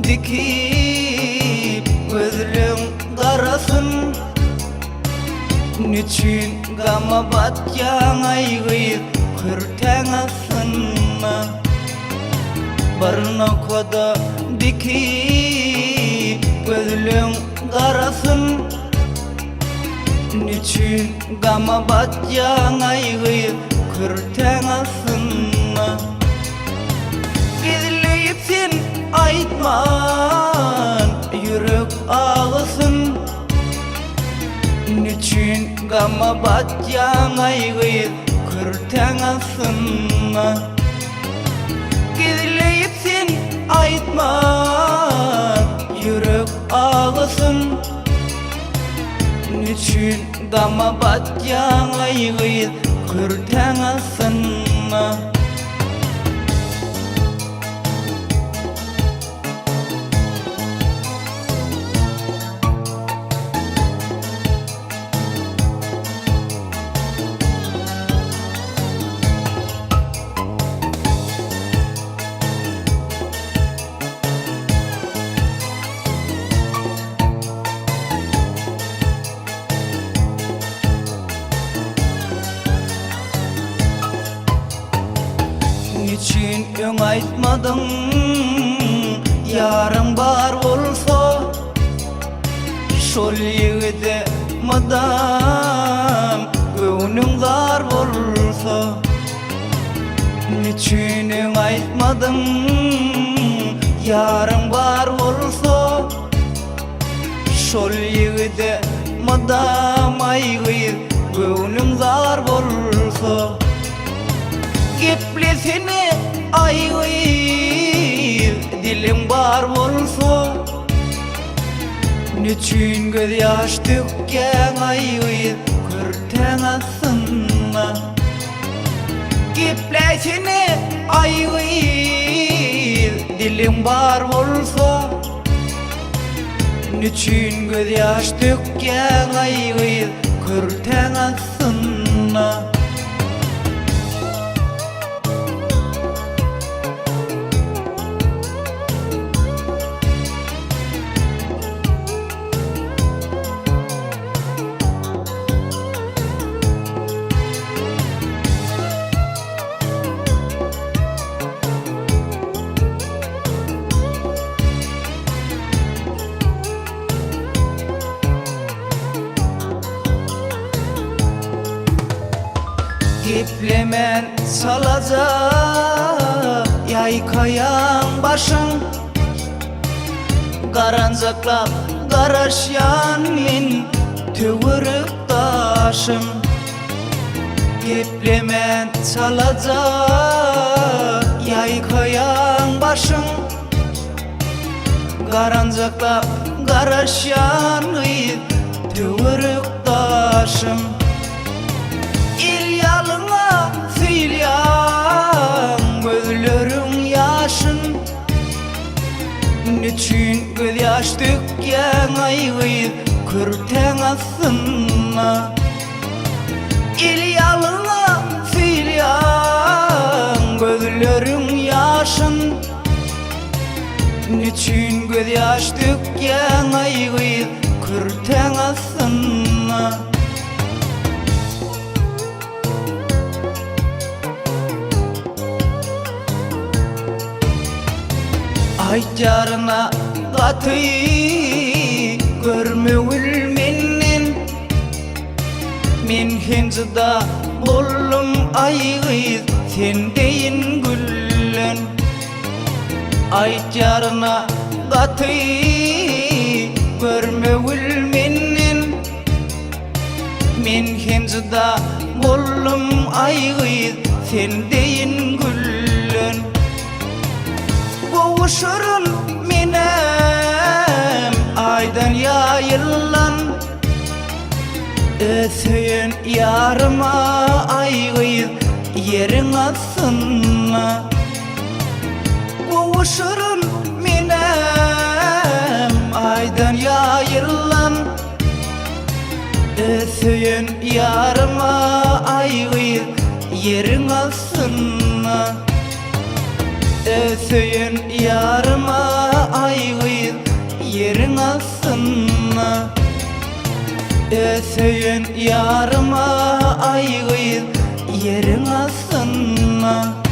dikip gözlüğün karasın. Niçin gama batyan aygıyı kürten asınma. Barnakoda dikip gözlüğün karasın. Niçin gama batyan aygıyı kürten asınma. Gizleyip sen aytman yürek ağısın. Niçin gama batyan aygıyı kürten asınma. Gizleyip sen aytman yürek ağısın. Niçin gama batyan aygıyı kürten asınma. Niçin ön aytmadın yarın bar olsa, şol yigide madam göwnüň zar bolsa. Niçin ön aytmadın yarın bar olsa, şol yigide madam aygıyı göwnüň zar bolsa. Geplesini aygıyır dilim bar bolsa. Niçin göz yaş tökken aygıyır kürten asınma. Geplesini aygıyır dilim bar bolsa. Niçin göz yaş tökken aygıyır kürten asınma. Geplemen salaza yaykayan başın. Garanzaklap garaşyan min töwürük taşım. Geplemen salaza yaykayan başın. Garanzaklap garaşyan min töwürük taşım. Yalına silyan gözlörün yaşın. Niçin göz yaş tökken aygıyı kürten asınma. Yalına silyan gözlörün yaşın. Niçin göz yaş tökken aygıyı kürten asınma. Aytarına gatıyı görmewül menden. Men henzida bollum aygıyı sendeyin güllen. Aytarına gatıyı görmewül menden. Men henzida bollum aygıyı sendeyin güllen. Boğuşurun minem aydan yayılan. Ösüyün yarıma aygıyı yerin asınma. Boğuşurun minem aydan yayılan. Ösüyün yarıma aygıyı yerin asınma. Ösüyün yarıma Söyün yarıma aygıyız yerin asınma